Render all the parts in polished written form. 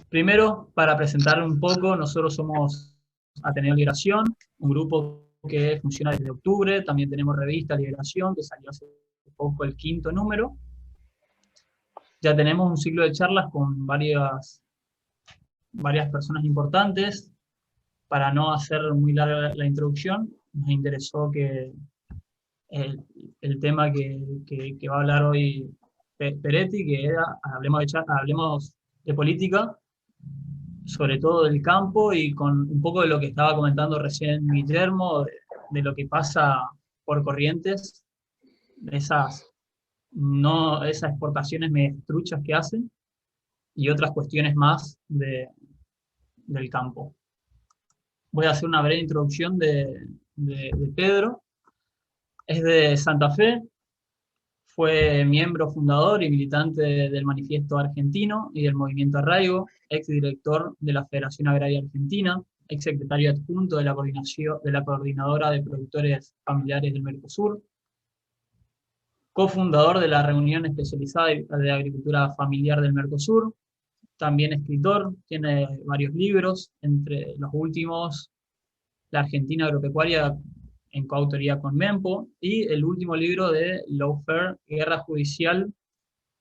Primero, para presentarle un poco, nosotros somos Ateneo Liberación, un grupo que funciona desde octubre. También tenemos revista Liberación, que salió hace poco el 5º número. Ya tenemos un ciclo de charlas con varias personas importantes. Para no hacer muy larga la introducción, nos interesó que el tema que va a hablar hoy Peretti, que era hablemos de política, sobre todo del campo, y con un poco de lo que estaba comentando recién Guillermo, de lo que pasa por Corrientes, de esas exportaciones medio truchas que hacen, y otras cuestiones más del campo. Voy a hacer una breve introducción de Pedro. Es de Santa Fe, fue miembro fundador y militante del Manifiesto Argentino y del Movimiento Arraigo, exdirector de la Federación Agraria Argentina, exsecretario adjunto de la Coordinadora de Productores Familiares del Mercosur, cofundador de la Reunión Especializada de Agricultura Familiar del Mercosur, también escritor, tiene varios libros, entre los últimos La Argentina Agropecuaria, en coautoría con Mempo, y el último libro de Lawfare, Guerra Judicial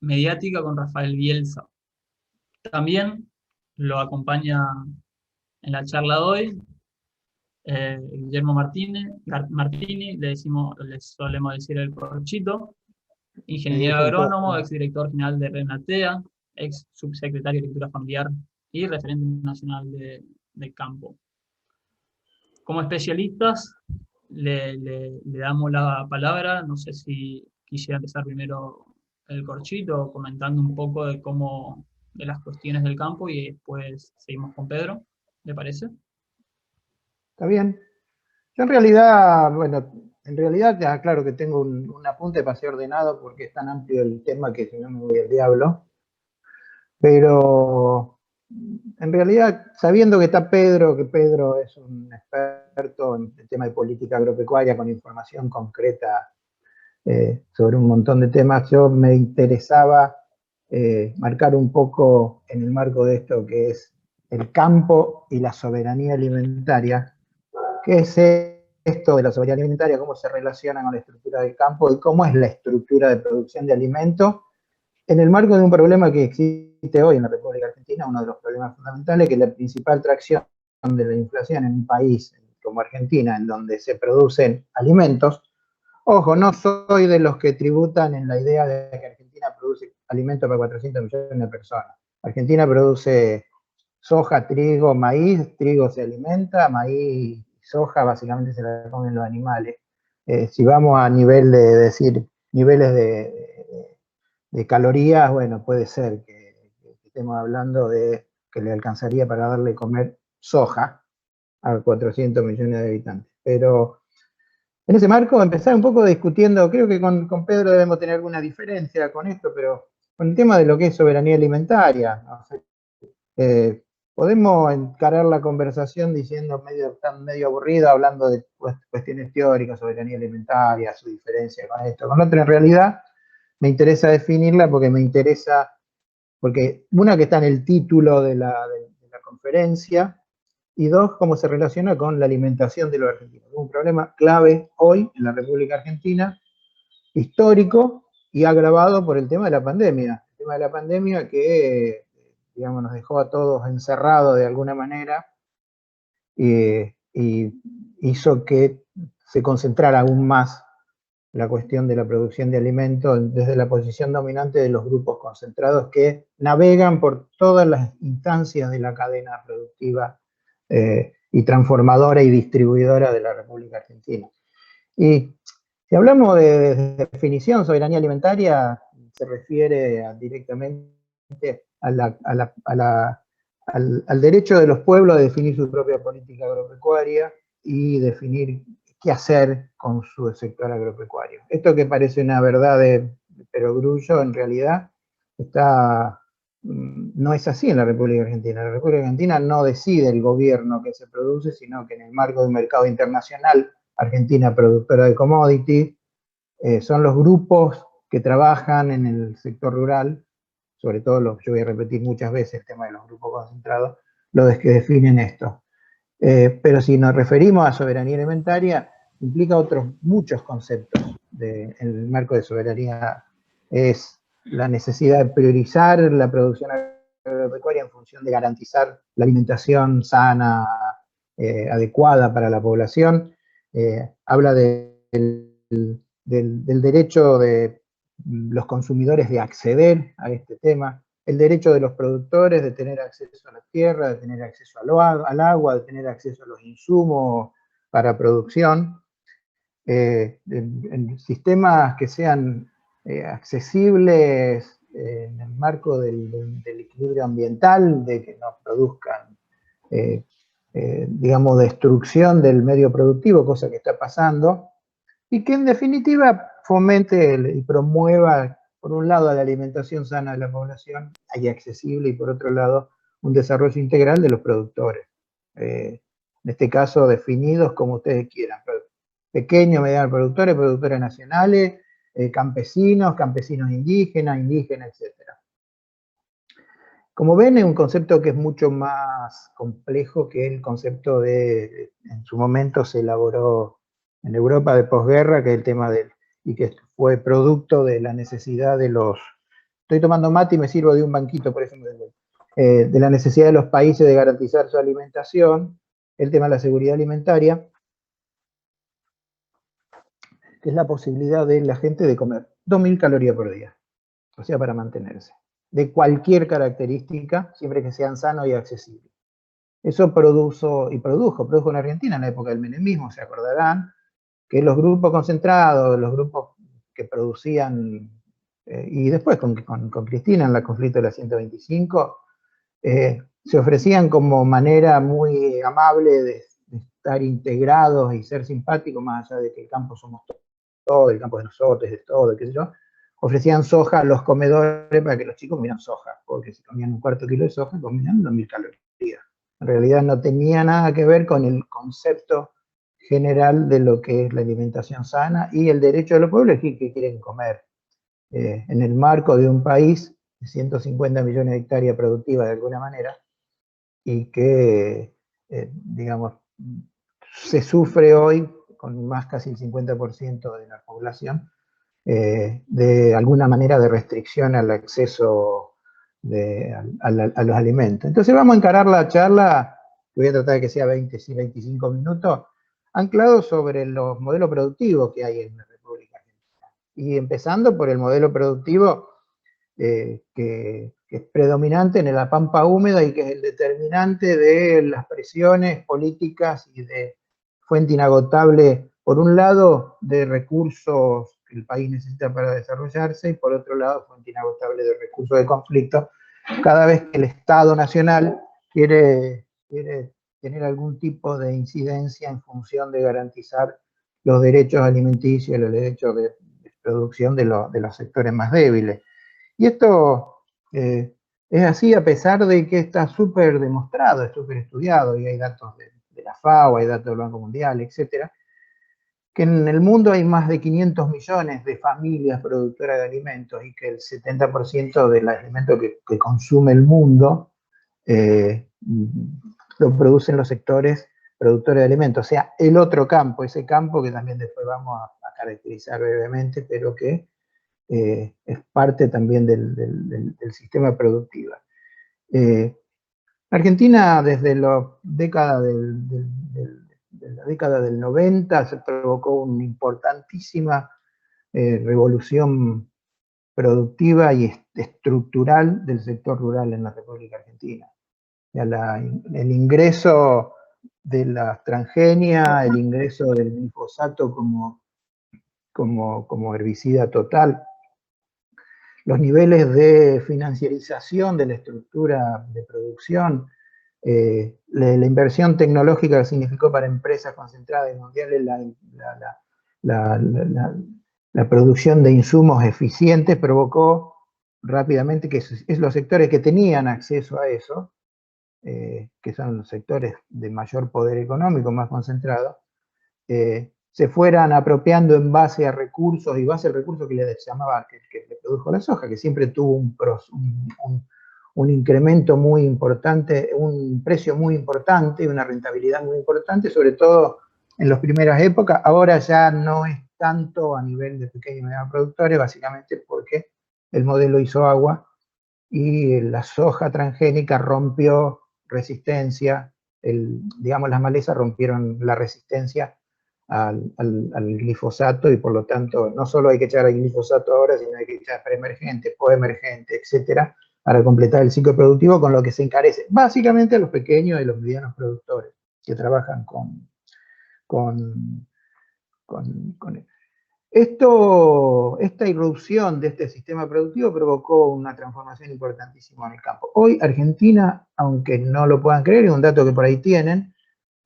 Mediática, con Rafael Bielsa. También lo acompaña en la charla de hoy Guillermo Martini, le solemos decir el Corchito, ingeniero agrónomo, exdirector general de Renatea, ex subsecretario de Agricultura Familiar y referente nacional de campo. Como especialistas, le damos la palabra. No sé si quisiera empezar primero el Corchito, comentando un poco de las cuestiones del campo, y después seguimos con Pedro. ¿Le parece? Está bien. Yo en realidad ya claro que tengo un apunte para ser ordenado porque es tan amplio el tema que si no me voy al diablo. Pero en realidad, sabiendo que está Pedro, que Pedro es un experto en el tema de política agropecuaria con información concreta sobre un montón de temas, yo me interesaba marcar un poco en el marco de esto que es el campo y la soberanía alimentaria. ¿Qué es esto de la soberanía alimentaria? ¿Cómo se relaciona con la estructura del campo? ¿Y cómo es la estructura de producción de alimentos? En el marco de un problema que existe hoy en la República Argentina, uno de los problemas fundamentales, que es la principal tracción de la inflación en un país como Argentina, en donde se producen alimentos. Ojo, no soy de los que tributan en la idea de que Argentina produce alimentos para 400 millones de personas. Argentina produce soja, trigo, maíz. Trigo se alimenta, maíz y soja básicamente se la comen los animales. Si vamos a nivel de decir niveles de calorías, bueno, puede ser que estemos hablando de que le alcanzaría para darle comer soja a 400 millones de habitantes. Pero en ese marco empezar un poco discutiendo, creo que con Pedro debemos tener alguna diferencia con esto, pero con el tema de lo que es soberanía alimentaria, ¿no? Podemos encarar la conversación diciendo tan medio aburrido, hablando de cuestiones teóricas, soberanía alimentaria, su diferencia con esto. Con otro, en realidad, me interesa definirla porque una que está en el título de la conferencia, y dos, cómo se relaciona con la alimentación de los argentinos. Es un problema clave hoy en la República Argentina, histórico y agravado por el tema de la pandemia. El tema de la pandemia que, digamos, nos dejó a todos encerrados de alguna manera y hizo que se concentrara aún más la cuestión de la producción de alimentos desde la posición dominante de los grupos concentrados que navegan por todas las instancias de la cadena productiva y transformadora y distribuidora de la República Argentina. Y si hablamos de definición, soberanía alimentaria se refiere directamente al derecho de los pueblos a definir su propia política agropecuaria y definir qué hacer con su sector agropecuario. Esto que parece una verdad de perogrullo, en realidad no es así en la República Argentina. En la República Argentina no decide el gobierno que se produce, sino que en el marco de un mercado internacional, Argentina productora de commodities, son los grupos que trabajan en el sector rural sobre todo yo voy a repetir muchas veces el tema de los grupos concentrados, los que definen esto. Pero si nos referimos a soberanía alimentaria, implica otros muchos conceptos en el marco de soberanía. Es la necesidad de priorizar la producción agropecuaria en función de garantizar la alimentación sana, adecuada para la población. Habla del derecho de los consumidores de acceder a este tema, el derecho de los productores de tener acceso a la tierra, de tener acceso al agua, de tener acceso a los insumos para producción, en sistemas que sean accesibles en el marco del equilibrio ambiental, de que no produzcan, digamos, destrucción del medio productivo, cosa que está pasando, y que en definitiva fomente y promueva, por un lado, la alimentación sana de la población y accesible, y por otro lado, un desarrollo integral de los productores. En este caso, definidos como ustedes quieran, pequeños, medianos productores, productores nacionales, campesinos, campesinos indígenas, etc. Como ven, es un concepto que es mucho más complejo que el concepto en su momento se elaboró en Europa de posguerra, que es el tema y que fue producto de la necesidad de estoy tomando mate y me sirvo de un banquito, por ejemplo, de la necesidad de los países de garantizar su alimentación, el tema de la seguridad alimentaria, que es la posibilidad de la gente de comer 2000 calorías por día, o sea, para mantenerse, de cualquier característica, siempre que sean sanos y accesibles. Eso produjo en Argentina en la época del menemismo, se acordarán, que los grupos concentrados, los grupos que producían, y después con Cristina en el conflicto de la 125, se ofrecían como manera muy amable de estar integrados y ser simpáticos, más allá de que el campo somos todos, el campo de nosotros, de todo, qué sé yo, ofrecían soja a los comedores para que los chicos comieran soja, porque si comían un cuarto kilo de soja, comían 2000 calorías. En realidad no tenía nada que ver con el concepto general de lo que es la alimentación sana y el derecho de los pueblos a elegir qué quieren comer. En el marco de un país de 150 millones de hectáreas productivas de alguna manera, y que, digamos, se sufre hoy con más casi el 50% de la población, de alguna manera de restricción al acceso a los alimentos. Entonces vamos a encarar la charla, que voy a tratar de que sea 25 minutos, anclado sobre los modelos productivos que hay en la República Argentina. Y empezando por el modelo productivo que es predominante en la pampa húmeda y que es el determinante de las presiones políticas y de fuente inagotable, por un lado, de recursos que el país necesita para desarrollarse, y por otro lado, fuente inagotable de recursos de conflicto, cada vez que el Estado Nacional quiere tener algún tipo de incidencia en función de garantizar los derechos alimenticios y los derechos de producción de los sectores más débiles. Y esto es así a pesar de que está súper demostrado, es súper estudiado, y hay datos de la FAO, hay datos del Banco Mundial, etcétera, que en el mundo hay más de 500 millones de familias productoras de alimentos y que el 70% del alimento que consume el mundo lo producen los sectores productores de alimentos. O sea, el otro campo, ese campo que también después vamos a caracterizar brevemente, pero que es parte también del sistema productivo. Argentina, desde la década del 90, se provocó una importantísima revolución productiva y estructural del sector rural en la República Argentina. El ingreso de la transgenia, el ingreso del glifosato como herbicida total, los niveles de financiarización de la estructura de producción, la inversión tecnológica que significó para empresas concentradas y mundiales la producción de insumos eficientes, provocó rápidamente que los sectores que tenían acceso a eso, que son los sectores de mayor poder económico, más concentrado, se fueran apropiando en base a recursos, y base al recurso que le llamaba, que le produjo la soja, que siempre tuvo un incremento muy importante, un precio muy importante, una rentabilidad muy importante, sobre todo en las primeras épocas. Ahora ya no es tanto a nivel de pequeños y medianos productores, básicamente porque el modelo hizo agua y la soja transgénica rompió resistencia, digamos, las malezas rompieron la resistencia al glifosato, y por lo tanto no solo hay que echar el glifosato ahora, sino hay que echar preemergente, poemergente, etcétera, para completar el ciclo productivo, con lo que se encarece básicamente a los pequeños y los medianos productores que trabajan con esta irrupción de este sistema productivo provocó una transformación importantísima en el campo. Hoy Argentina, aunque no lo puedan creer, es un dato que por ahí tiene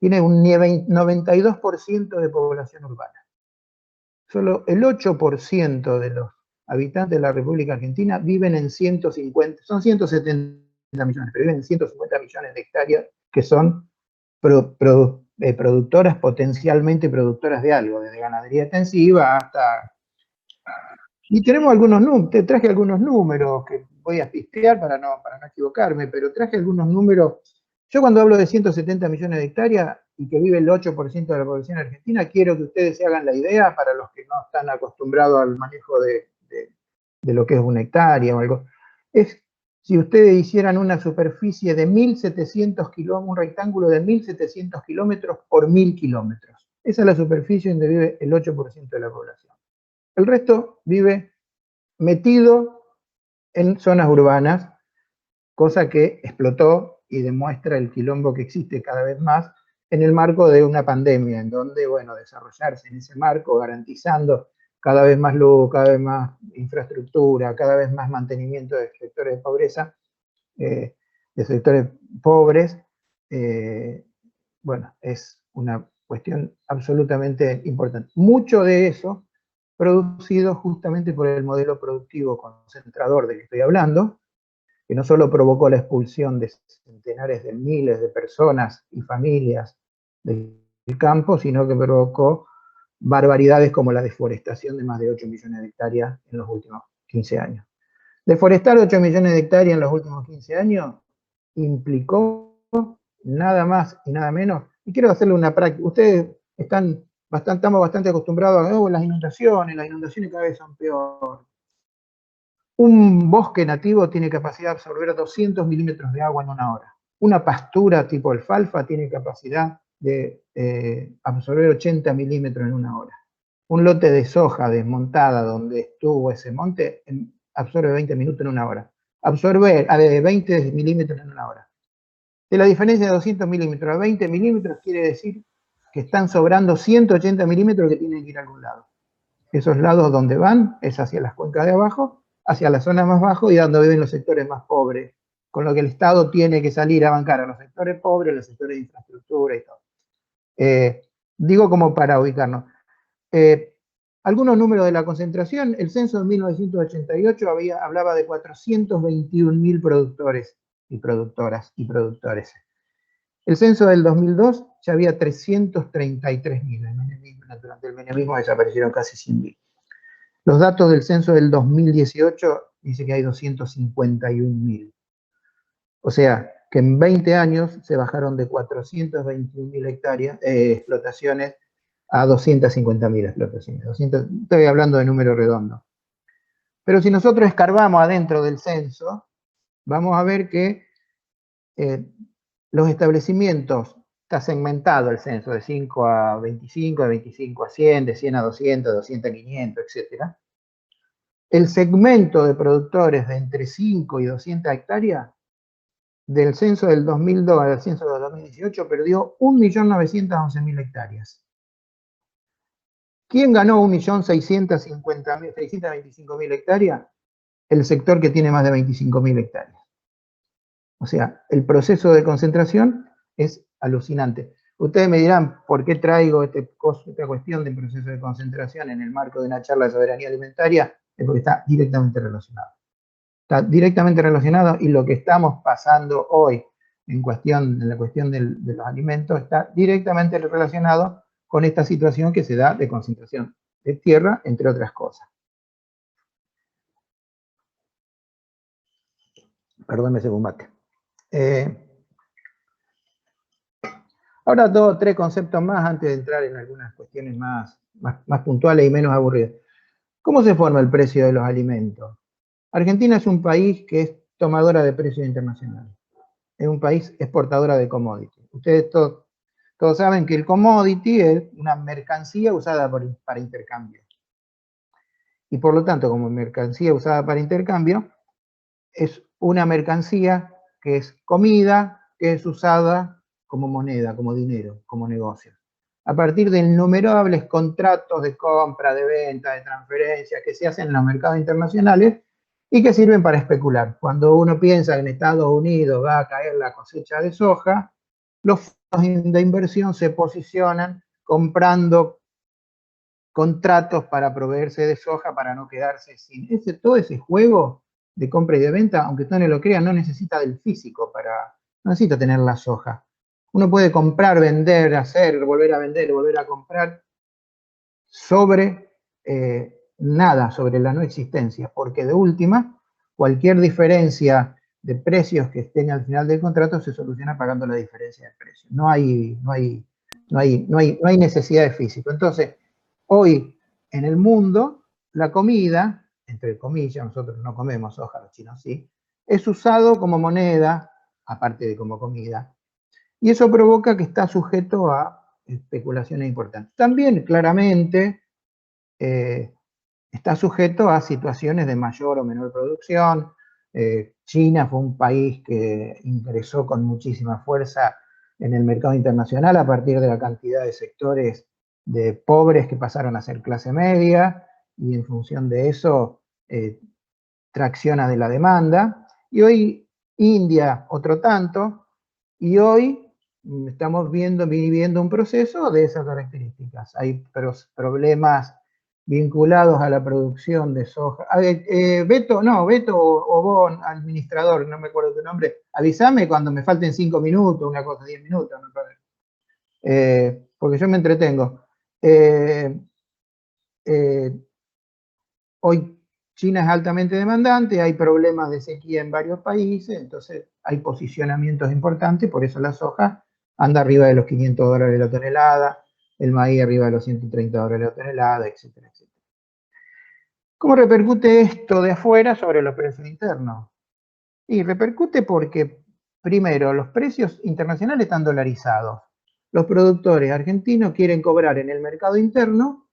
un 92% de población urbana. Solo el 8% de los habitantes de la República Argentina viven en 150, son 170 millones, pero viven en 150 millones de hectáreas que son productoras, potencialmente productoras de algo, desde ganadería extensiva hasta... Y tenemos algunos números, te traje algunos números que voy a pistear para no equivocarme, pero traje algunos números. Yo cuando hablo de 170 millones de hectáreas y que vive el 8% de la población argentina, quiero que ustedes se hagan la idea, para los que no están acostumbrados al manejo de lo que es una hectárea o algo. Es si ustedes hicieran una superficie de 1.700 kilómetros, un rectángulo de 1.700 kilómetros por 1.000 kilómetros. Esa es la superficie donde vive el 8% de la población. El resto vive metido en zonas urbanas, cosa que explotó y demuestra el quilombo que existe cada vez más en el marco de una pandemia, en donde, bueno, desarrollarse en ese marco, garantizando cada vez más luz, cada vez más infraestructura, cada vez más mantenimiento de sectores de pobreza, de sectores pobres, bueno, es una cuestión absolutamente importante. Mucho de eso producido justamente por el modelo productivo concentrador del que estoy hablando, que no solo provocó la expulsión de centenares de miles de personas y familias del campo, sino que provocó barbaridades como la deforestación de más de 8 millones de hectáreas en los últimos 15 años. Deforestar 8 millones de hectáreas en los últimos 15 años implicó nada más y nada menos, y quiero hacerle una práctica. Ustedes estamos bastante acostumbrados a las inundaciones cada vez son peor. Un bosque nativo tiene capacidad de absorber 200 milímetros de agua en una hora. Una pastura tipo alfalfa tiene capacidad de absorber 80 milímetros en una hora. Un lote de soja desmontada donde estuvo ese monte absorbe 20 minutos en una hora. Absorber 20 milímetros en una hora. De la diferencia de 200 milímetros a 20 milímetros quiere decir que están sobrando 180 milímetros que tienen que ir a algún lado. Esos lados donde van es hacia las cuencas de abajo, hacia las zonas más bajas y donde viven los sectores más pobres, con lo que el Estado tiene que salir a bancar a los sectores pobres, los sectores de infraestructura y todo. Digo como para ubicarnos. Algunos números de la concentración: el censo de 1988 hablaba de 421.000 productores y productoras y productores. El censo del 2002 ya había 333.000. Durante el menemismo desaparecieron casi 100.000. Los datos del censo del 2018 dice que hay 251.000. O sea, que en 20 años se bajaron de 421.000 hectáreas, explotaciones, a 250.000 explotaciones. Estoy hablando de números redondos. Pero si nosotros escarbamos adentro del censo, vamos a ver que los establecimientos, está segmentado el censo de 5 a 25, de 25 a 100, de 100 a 200, de 200 a 500, etc. El segmento de productores de entre 5 y 200 hectáreas, del censo del 2002 al censo del 2018, perdió 1.911.000 hectáreas. ¿Quién ganó 1.625.000 hectáreas? El sector que tiene más de 25.000 hectáreas. O sea, el proceso de concentración es alucinante. Ustedes me dirán, ¿por qué traigo esta cuestión del proceso de concentración en el marco de una charla de soberanía alimentaria? Es porque está directamente relacionado. Está directamente relacionado, y lo que estamos pasando hoy en la cuestión de los alimentos está directamente relacionado con esta situación que se da de concentración de tierra, entre otras cosas. Perdón, me hace un mate. Ahora 2 o 3 conceptos más antes de entrar en algunas cuestiones más puntuales y menos aburridas. ¿Cómo se forma el precio de los alimentos? Argentina es un país que es tomadora de precios internacionales. Es un país exportadora de commodities. Ustedes todos saben que el commodity es una mercancía usada para intercambio. Y por lo tanto, como mercancía usada para intercambio, es una mercancía que es comida, que es usada como moneda, como dinero, como negocio. A partir de innumerables contratos de compra, de venta, de transferencia que se hacen en los mercados internacionales y que sirven para especular. Cuando uno piensa que en Estados Unidos va a caer la cosecha de soja, los fondos de inversión se posicionan comprando contratos para proveerse de soja para no quedarse sin todo ese juego de compra y de venta, aunque ustedes no lo crean, no necesita del físico no necesita tener la soja. Uno puede comprar, vender, hacer, volver a vender, volver a comprar sobre nada, sobre la no existencia, porque de última, cualquier diferencia de precios que estén al final del contrato se soluciona pagando la diferencia de precios. No hay necesidad de físico. Entonces, hoy en el mundo, la comida, entre comillas, nosotros no comemos soja, los chinos sí, es usado como moneda, aparte de como comida, y eso provoca que está sujeto a especulaciones importantes. También, claramente, está sujeto a situaciones de mayor o menor producción. China fue un país que ingresó con muchísima fuerza en el mercado internacional a partir de la cantidad de sectores de pobres que pasaron a ser clase media, y en función de eso tracciona de la demanda. Y hoy India otro tanto, y hoy estamos viviendo un proceso de esas características. Hay problemas vinculados a la producción de soja. Beto o vos, administrador, no me acuerdo tu nombre, avísame cuando me falten 5 minutos, una cosa, 10 minutos, ¿no? Porque yo me entretengo. Hoy China es altamente demandante, hay problemas de sequía en varios países, entonces hay posicionamientos importantes, por eso la soja anda arriba de los $500 la tonelada, el maíz arriba de los $130 la tonelada, etcétera, etcétera. ¿Cómo repercute esto de afuera sobre los precios internos? Y repercute porque, primero, los precios internacionales están dolarizados. Los productores argentinos quieren cobrar en el mercado interno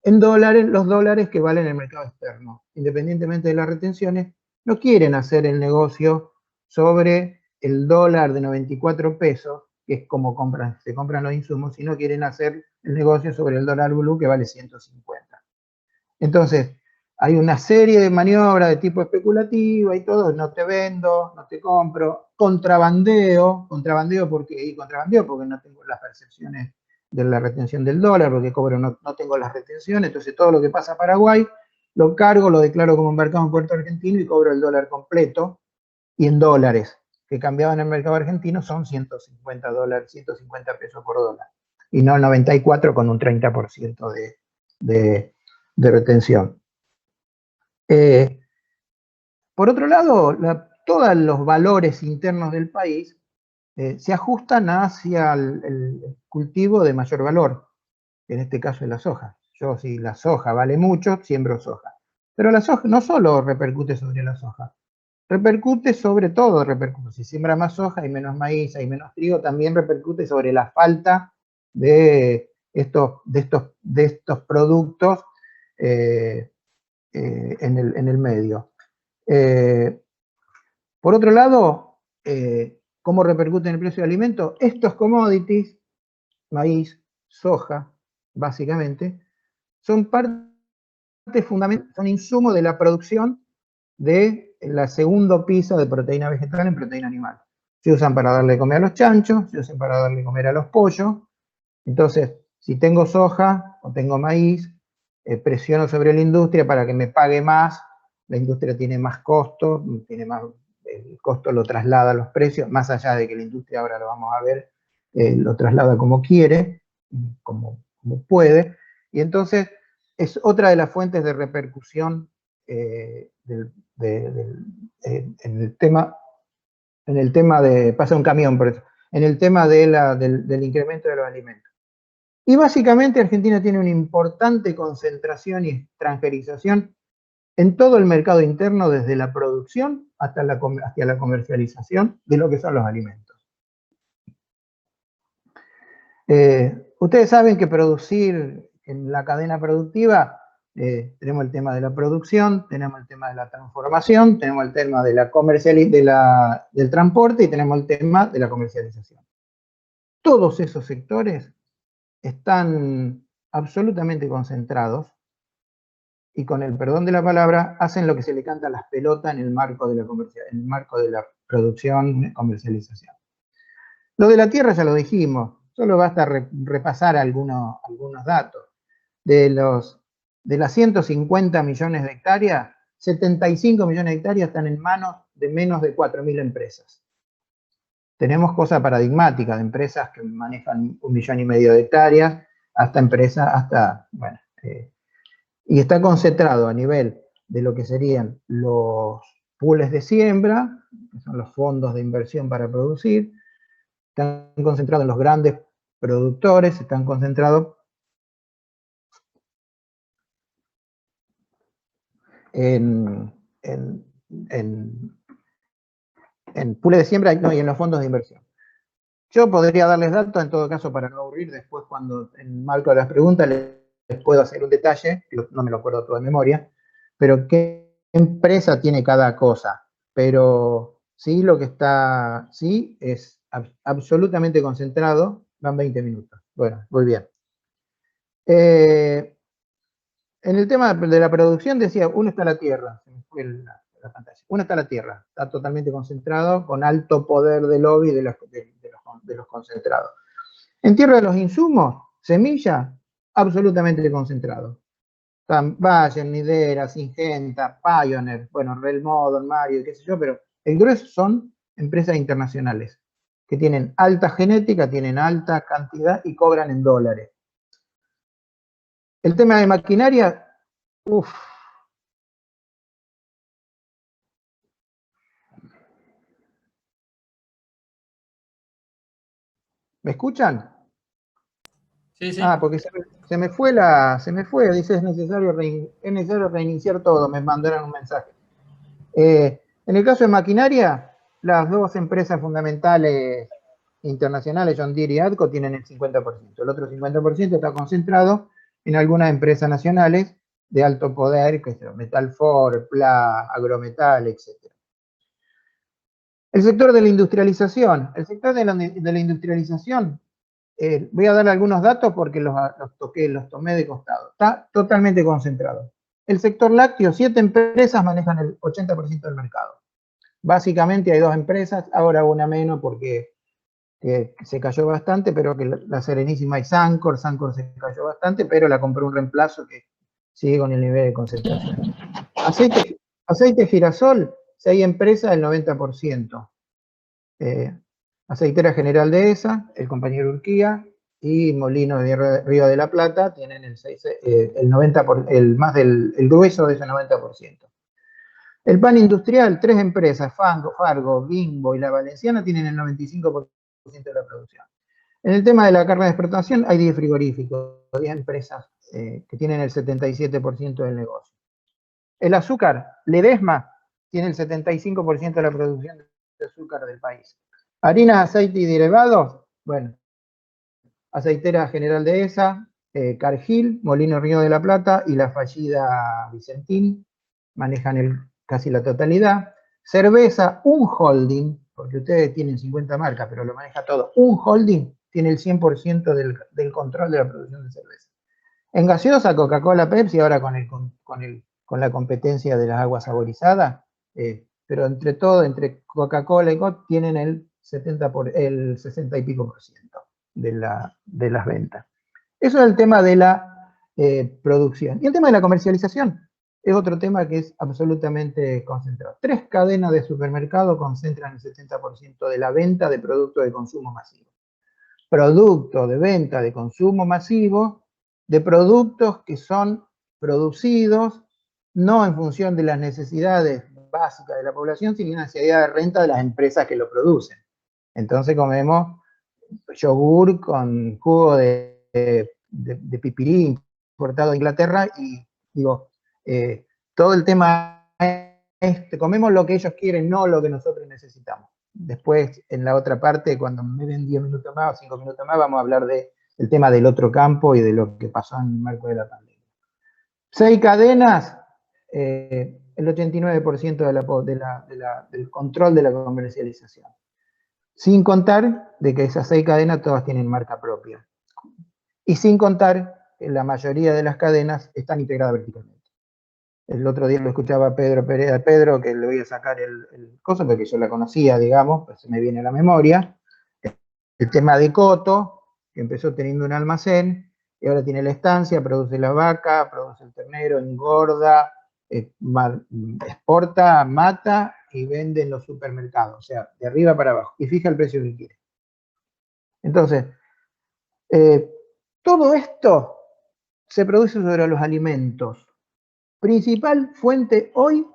en dólares, los dólares que valen en el mercado externo. Independientemente de las retenciones, no quieren hacer el negocio sobre el dólar de 94 pesos, que es como se compran los insumos, sino quieren hacer el negocio sobre el dólar blue que vale 150. Entonces, hay una serie de maniobras de tipo especulativo y todo, no te vendo, no te compro, contrabandeo porque no tengo las percepciones de la retención del dólar, porque no tengo las retenciones, entonces todo lo que pasa a Paraguay, lo cargo, lo declaro como embarcado en Puerto Argentino y cobro el dólar completo, y en dólares, que cambiaban en el mercado argentino, son 150 dólares, 150 pesos por dólar, y no 94 con un 30% de retención. Por otro lado, todos los valores internos del país se ajustan hacia el cultivo de mayor valor, en este caso es la soja. Yo, si la soja vale mucho, siembro soja. Pero la soja no solo repercute sobre la soja, repercute sobre todo, si siembra más soja hay menos maíz, hay menos trigo, también repercute sobre la falta de estos productos en el medio. Por otro lado, ¿cómo repercute en el precio de alimentos? Estos commodities, maíz, soja, básicamente, son parte fundamental, son insumos de la producción de la segundo piso de proteína vegetal en proteína animal. Se usan para darle de comer a los chanchos, se usan para darle de comer a los pollos. Entonces, si tengo soja o tengo maíz, presiono sobre la industria para que me pague más. La industria tiene más costo, el costo lo traslada a los precios, más allá de que la industria, ahora lo vamos a ver, lo traslada como quiere. como puede, y entonces es otra de las fuentes de repercusión en el tema de, pasa un camión por eso, en el tema del incremento de los alimentos. Y básicamente Argentina tiene una importante concentración y extranjerización en todo el mercado interno, desde la producción hasta la comercialización de lo que son los alimentos. Ustedes saben que producir en la cadena productiva, tenemos el tema de la producción, tenemos el tema de la transformación, tenemos el tema de la del transporte y tenemos el tema de la comercialización. Todos esos sectores están absolutamente concentrados y, con el perdón de la palabra, hacen lo que se le canta a las pelotas en el marco de la producción y comercialización. Lo de la tierra ya lo dijimos, solo basta repasar algunos datos. De las 150 millones de hectáreas, 75 millones de hectáreas están en manos de menos de 4.000 empresas. Tenemos cosas paradigmáticas de empresas que manejan 1,5 millones de hectáreas, hasta empresas, bueno, y está concentrado a nivel de lo que serían los pools de siembra, que son los fondos de inversión para producir, están concentrados en los grandes productores, están concentrados en pools de siembra y en los fondos de inversión. Yo podría darles datos, en todo caso, para no aburrir, después cuando en el marco de las preguntas les puedo hacer un detalle, no me lo acuerdo todo de memoria, pero qué empresa tiene cada cosa. Pero sí, lo que está, sí, es absolutamente concentrado. Van 20 minutos. Bueno, muy bien. En el tema de la producción decía, uno está la tierra, se me fue la pantalla. Uno está la tierra, está totalmente concentrado, con alto poder de lobby de los concentrados. En tierra de los insumos, semilla, absolutamente concentrado. Están Bayer, Nidera, Syngenta, Pioneer, bueno, Relmodon, Mario, qué sé yo, pero el grueso son empresas internacionales que tienen alta genética, tienen alta cantidad y cobran en dólares. El tema de maquinaria, uff. ¿Me escuchan? Sí, sí. Porque se me fue, dice es necesario reiniciar todo, me mandaron un mensaje. En el caso de maquinaria, las dos empresas fundamentales internacionales, John Deere y AGCO, tienen el 50%. El otro 50% está concentrado en algunas empresas nacionales de alto poder, que son Metalfor, PLA, Agrometal, etc. El sector de la industrialización. El sector de la industrialización, voy a dar algunos datos porque los tomé de costado. Está totalmente concentrado. El sector lácteo, 7 empresas manejan el 80% del mercado. Básicamente hay 2 empresas, ahora una menos porque se cayó bastante, pero que la Serenísima y Sancor se cayó bastante, pero la compró un reemplazo que sigue con el nivel de concentración. Aceite girasol, 6 empresas, el 90%. Aceitera General Dehesa, el compañero Urquía, y Molinos de Río de la Plata tienen el grueso de ese 90%. El pan industrial, 3 empresas, Fargo, Bimbo y La Valenciana, tienen el 95% de la producción. En el tema de la carne de exportación, hay 10 frigoríficos, 10 empresas que tienen el 77% del negocio. El azúcar, Ledesma, tiene el 75% de la producción de azúcar del país. Harinas, aceite y derivados, bueno, Aceitera General Dehesa, Cargill, Molino Río de la Plata y la fallida Vicentín manejan casi la totalidad. Cerveza, un holding, porque ustedes tienen 50 marcas, pero lo maneja todo. Un holding tiene el 100% del control de la producción de cerveza. En gaseosa, Coca-Cola, Pepsi, ahora con la competencia de las aguas saborizadas, pero entre Coca-Cola y Coke tienen el 60 y pico por ciento de las ventas. Eso es el tema de la producción. Y el tema de la comercialización es otro tema que es absolutamente concentrado. 3 cadenas de supermercado concentran el 70% de la venta de productos de consumo masivo. producto de venta de consumo masivo, de productos que son producidos no en función de las necesidades básicas de la población, sino en la necesidad de renta de las empresas que lo producen. Entonces comemos yogur con jugo de pipirí importado de Inglaterra y digo, todo el tema es, comemos lo que ellos quieren, no lo que nosotros necesitamos. Después, en la otra parte, cuando me den 10 minutos más o 5 minutos más, vamos a hablar del tema del otro campo y de lo que pasó en el marco de la pandemia. 6 cadenas, el 89% del control de la comercialización. Sin contar de que esas 6 cadenas todas tienen marca propia. Y sin contar que la mayoría de las cadenas están integradas verticalmente. El otro día lo escuchaba a Pedro, que le voy a sacar el coso, porque yo la conocía, digamos, pues se me viene a la memoria. El tema de Coto, que empezó teniendo un almacén, y ahora tiene la estancia, produce la vaca, produce el ternero, engorda, exporta, mata y vende en los supermercados, o sea, de arriba para abajo, y fija el precio que quiere. Entonces, todo esto se produce sobre los alimentos. Principal fuente hoy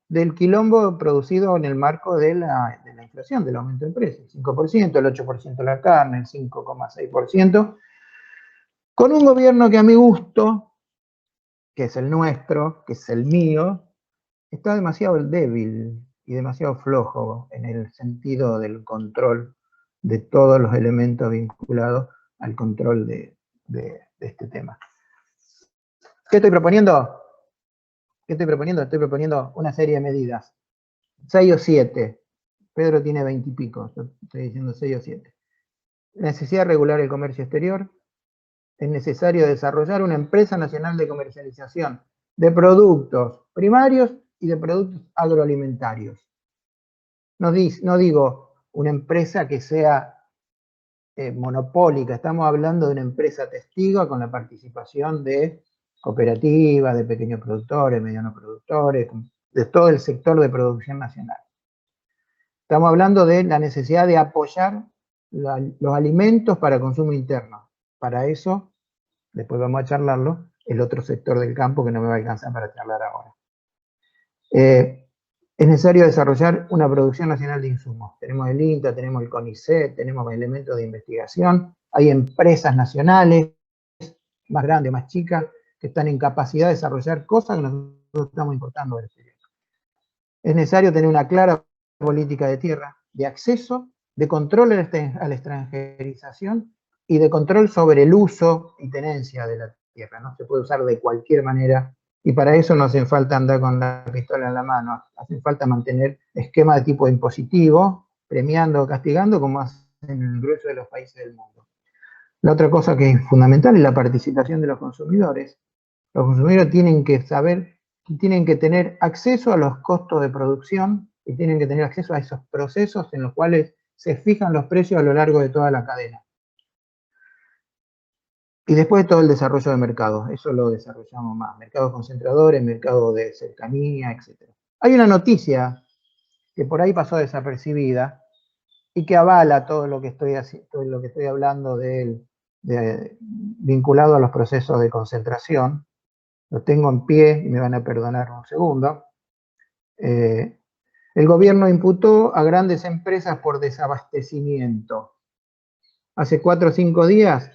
del quilombo producido en el marco de la inflación, del aumento de precios. El 5%, el 8% la carne, el 5,6%, con un gobierno que a mi gusto, que es el nuestro, que es el mío, está demasiado débil y demasiado flojo en el sentido del control de todos los elementos vinculados al control de este tema. ¿Qué estoy proponiendo? Estoy proponiendo una serie de medidas. 6 o 7. Pedro tiene 20 y pico. Yo estoy diciendo 6 o 7. Necesidad de regular el comercio exterior. Es necesario desarrollar una empresa nacional de comercialización de productos primarios y de productos agroalimentarios. No digo una empresa que sea monopólica, estamos hablando de una empresa testigo con la participación de cooperativas, de pequeños productores, medianos productores, de todo el sector de producción nacional. Estamos hablando de la necesidad de apoyar los alimentos para consumo interno. Para eso, después vamos a charlarlo, el otro sector del campo que no me va a alcanzar para charlar ahora. Es necesario desarrollar una producción nacional de insumos. Tenemos el INTA, tenemos el CONICET, tenemos elementos de investigación, hay empresas nacionales, más grandes, más chicas, que están en capacidad de desarrollar cosas que nosotros estamos importando del exterior. Es necesario tener una clara política de tierra, de acceso, de control a la extranjerización y de control sobre el uso y tenencia de la tierra. No se puede usar de cualquier manera y para eso no hace falta andar con la pistola en la mano, hace falta mantener esquemas de tipo impositivo, premiando o castigando como hacen en el grueso de los países del mundo. La otra cosa que es fundamental es la participación de los consumidores. Los consumidores tienen que saber, tienen que tener acceso a los costos de producción y tienen que tener acceso a esos procesos en los cuales se fijan los precios a lo largo de toda la cadena. Y después todo el desarrollo de mercados, eso lo desarrollamos más, mercados concentradores, mercados de cercanía, etc. Hay una noticia que por ahí pasó desapercibida y que avala todo lo que estoy hablando vinculado a los procesos de concentración. Lo tengo en pie y me van a perdonar un segundo. El gobierno imputó a grandes empresas por desabastecimiento. Hace 4 o 5 días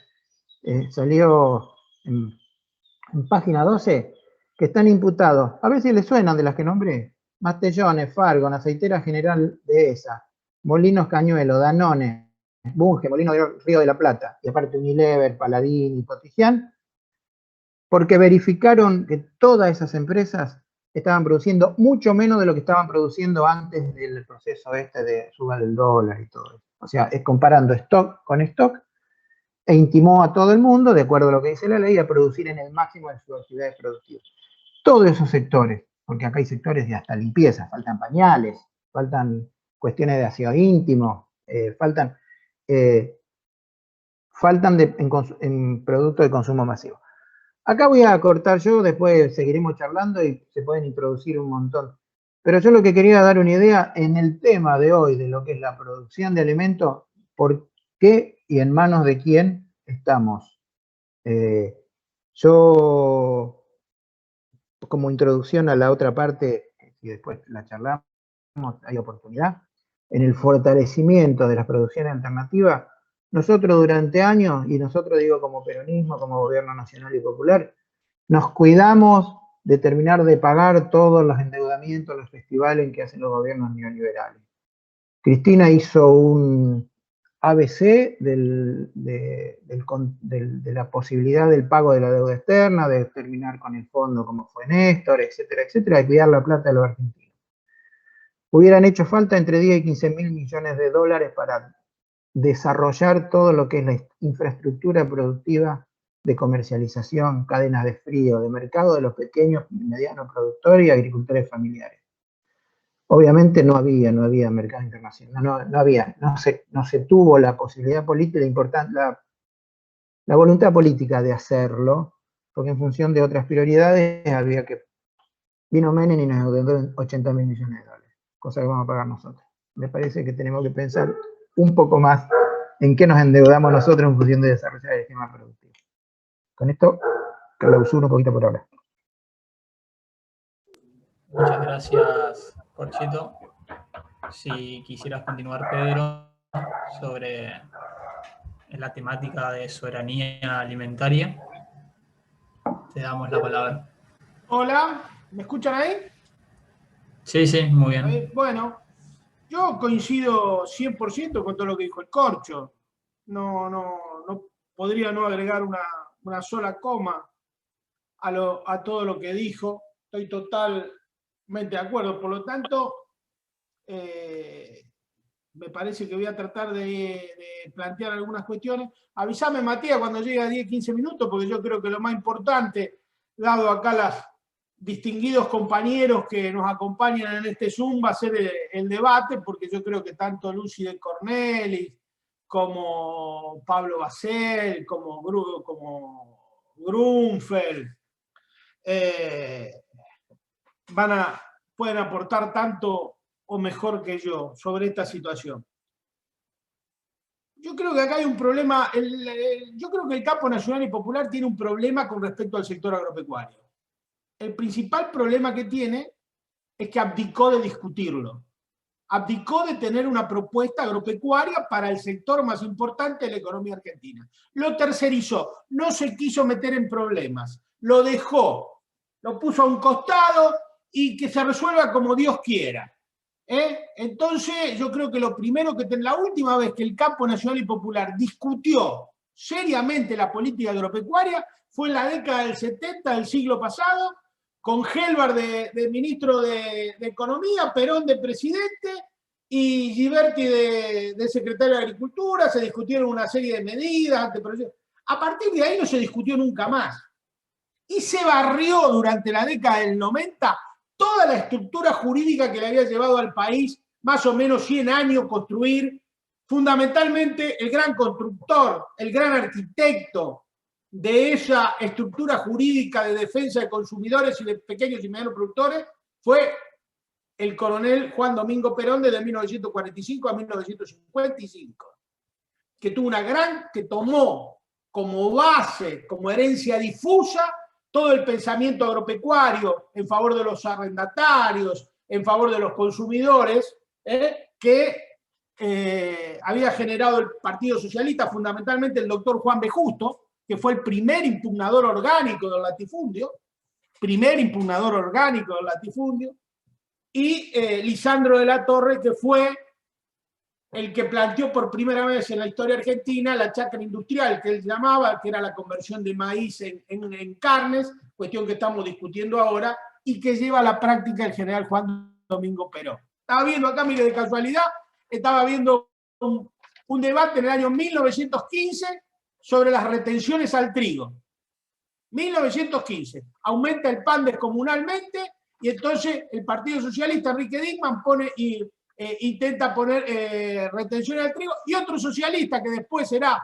salió en página 12 que están imputados, a ver si les suenan de las que nombré, Mastellones, Fargon, Aceitera General Dehesa, Molinos Cañuelo, Danone, Bunge, Molino de Río de la Plata, y aparte Unilever, Paladín y Potigian, porque verificaron que todas esas empresas estaban produciendo mucho menos de lo que estaban produciendo antes del proceso de suba del dólar y todo eso. O sea, es comparando stock con stock, e intimó a todo el mundo, de acuerdo a lo que dice la ley, a producir en el máximo de sus actividades productivas. Todos esos sectores, porque acá hay sectores de hasta limpieza, faltan pañales, faltan cuestiones de aseo íntimo, faltan en productos de consumo masivo. Acá voy a cortar yo, después seguiremos charlando y se pueden introducir un montón. Pero yo lo que quería dar una idea en el tema de hoy, de lo que es la producción de alimentos, por qué y en manos de quién estamos. Yo, como introducción a la otra parte, y después la charlamos, hay oportunidad, en el fortalecimiento de las producciones alternativas, nosotros durante años, y nosotros digo como peronismo, como gobierno nacional y popular, nos cuidamos de terminar de pagar todos los endeudamientos, los festivales en que hacen los gobiernos neoliberales. Cristina hizo un ABC de la posibilidad del pago de la deuda externa, de terminar con el fondo como fue Néstor, etcétera, etcétera, de cuidar la plata de los argentinos. Hubieran hecho falta entre 10 y 15 mil millones de dólares para desarrollar todo lo que es la infraestructura productiva de comercialización, cadenas de frío, de mercado de los pequeños y medianos productores y agricultores familiares. Obviamente no había mercado internacional, no se tuvo la posibilidad política, la voluntad política de hacerlo, porque en función de otras prioridades vino Menem y nos endeudó 80 mil millones de dólares, cosa que vamos a pagar nosotros. Me parece que tenemos que pensar un poco más en qué nos endeudamos nosotros en función de desarrollar el esquema productivo. Con esto, clausuro un poquito por ahora. Muchas gracias, Corchito. Si quisieras continuar, Pedro, sobre la temática de soberanía alimentaria, te damos la palabra. Hola, ¿me escuchan ahí? Sí, muy bien. Bueno, yo coincido 100% con todo lo que dijo el Corcho. No podría no agregar una sola coma a todo lo que dijo. Estoy totalmente de acuerdo. Por lo tanto, me parece que voy a tratar de plantear algunas cuestiones. Avísame, Matías, cuando llegue a 10, 15 minutos, porque yo creo que lo más importante, dado acá los distinguidos compañeros que nos acompañan en este Zoom, va a ser el debate, porque yo creo que tanto Lucy de Cornelis, como Pablo Basel, como Grunfeld, pueden aportar tanto o mejor que yo sobre esta situación. Yo creo que acá hay un problema, yo creo que el campo nacional y popular tiene un problema con respecto al sector agropecuario. El principal problema que tiene es que abdicó de discutirlo. Abdicó de tener una propuesta agropecuaria para el sector más importante de la economía argentina. Lo tercerizó, no se quiso meter en problemas, lo dejó, lo puso a un costado y que se resuelva como Dios quiera. Entonces, yo creo que lo primero la última vez que el campo nacional y popular discutió seriamente la política agropecuaria fue en la década del 70 del siglo pasado, con Gelbar de ministro de Economía, Perón de presidente y Giberti de secretario de Agricultura. Se discutieron una serie de medidas. A partir de ahí no se discutió nunca más. Y se barrió durante la década del 90 toda la estructura jurídica que le había llevado al país más o menos 100 años construir, fundamentalmente el gran constructor, el gran arquitecto de esa estructura jurídica de defensa de consumidores y de pequeños y medianos productores fue el coronel Juan Domingo Perón desde 1945 a 1955, que tomó como base, como herencia difusa, todo el pensamiento agropecuario en favor de los arrendatarios, en favor de los consumidores, que había generado el Partido Socialista, fundamentalmente el doctor Juan B. Justo, que fue el primer impugnador orgánico del latifundio, y Lisandro de la Torre, que fue el que planteó por primera vez en la historia argentina la chacra industrial, que él llamaba, que era la conversión de maíz en carnes, cuestión que estamos discutiendo ahora, y que lleva a la práctica el general Juan Domingo Perón. Estaba viendo acá, mire, de casualidad, estaba viendo un debate en el año 1915 sobre las retenciones al trigo. 1915. Aumenta el pan descomunalmente y entonces el Partido Socialista, Enrique Dickmann, intenta poner retenciones al trigo, y otro socialista que después será